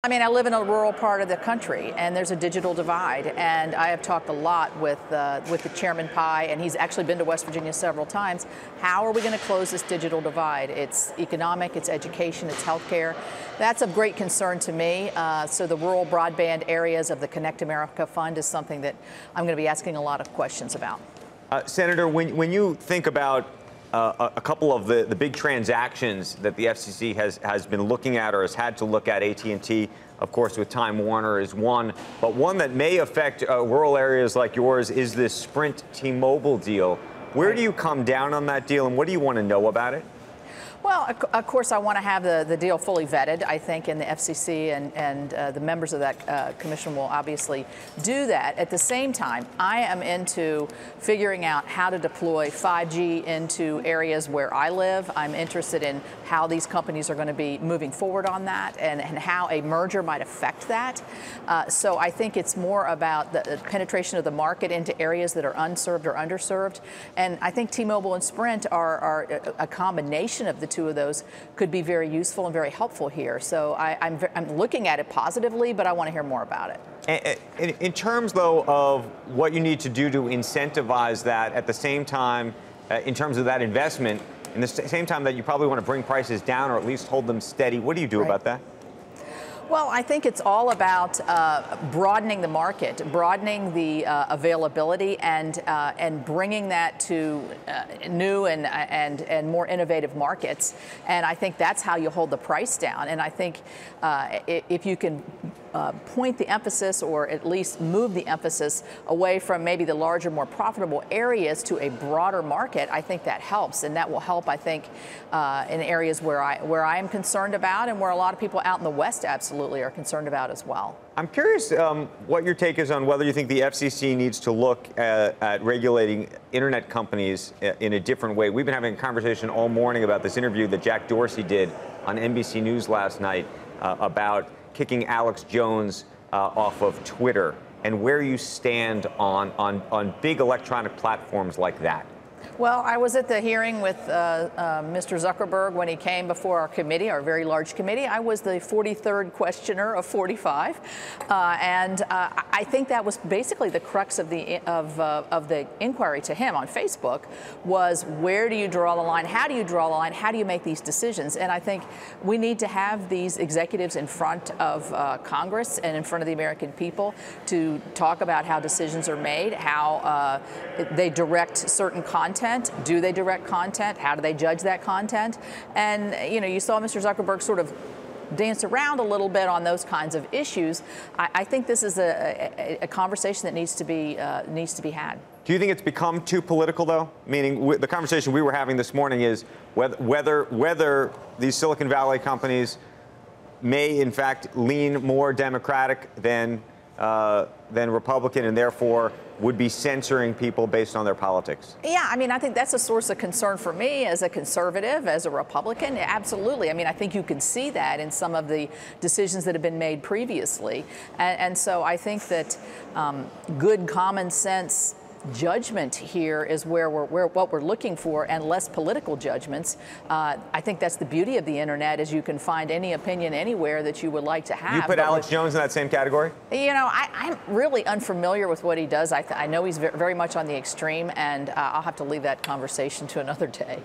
I mean, I live in a rural part of the country, and there's a digital divide. And I have talked a lot with the Chairman Pai, and he's actually been to West Virginia several times. How are we going to close this digital divide? It's economic, it's education, it's healthcare. That's of great concern to me. So the rural broadband areas of the Connect America Fund is something that I'm going to be asking a lot of questions about. Senator, when you think about a couple of the big transactions that the FCC has been looking at or has had to look at, AT&T, of course, with Time Warner is one, but one that may affect rural areas like yours is this Sprint T-Mobile deal. Where do you come down on that deal, and what do you want to know about it? Well, of course, I want to have the deal fully vetted, I think, and the FCC and the members of that commission will obviously do that. At the same time, I am into figuring out how to deploy 5G into areas where I live. I'm interested in how these companies are going to be moving forward on that and how a merger might affect that. So I think it's more about the penetration of the market into areas that are unserved or underserved. And I think T-Mobile and Sprint are a combination of the two of those could be very useful and very helpful here. So I'm looking at it positively, but I want to hear more about it. In terms, though, of what you need to do to incentivize that at the same time, in terms of that investment, in the same time that you probably want to bring prices down or at least hold them steady, what do you do about that? Well, I think it's all about broadening the market, broadening the availability, and bringing that to new and more innovative markets. And I think that's how you hold the price down. And I think if you can point the emphasis, or at least move the emphasis away from maybe the larger, more profitable areas to a broader market, I think that helps, and that will help, I think, in areas where I am concerned about, and where a lot of people out in the West absolutely are concerned about as well. I'm curious what your take is on whether you think the FCC needs to look at regulating internet companies in a different way. We've been having a conversation all morning about this interview that Jack Dorsey did on NBC News last night about kicking Alex Jones off of Twitter, and where you stand on big electronic platforms like that. Well, I was at the hearing with Mr. Zuckerberg when he came before our committee, our very large committee. I was the 43rd questioner of 45, and I think that was basically the crux of the inquiry to him on Facebook, was where do you draw the line? How do you draw the line? How do you make these decisions? And I think we need to have these executives in front of Congress and in front of the American people to talk about how decisions are made, how they direct certain content. Do they direct content? How do they judge that content? And, you know, you saw Mr. Zuckerberg sort of dance around a little bit on those kinds of issues. I think this is a conversation that needs to be had. Do you think it's become too political, though? Meaning, the conversation we were having this morning is whether these Silicon Valley companies may, in fact, lean more Democratic than Republican, and therefore would be censoring people based on their politics. Yeah, I mean, I think that's a source of concern for me as a conservative, as a Republican. Absolutely. I mean, I think you can see that in some of the decisions that have been made previously. And so I think that good common sense judgment here is what we're looking for, and less political judgments. I think that's the beauty of the internet, is you can find any opinion anywhere that you would like to have. You put Alex Jones in that same category? You know, I'm really unfamiliar with what he does. I know he's very much on the extreme, and I'll have to leave that conversation to another day.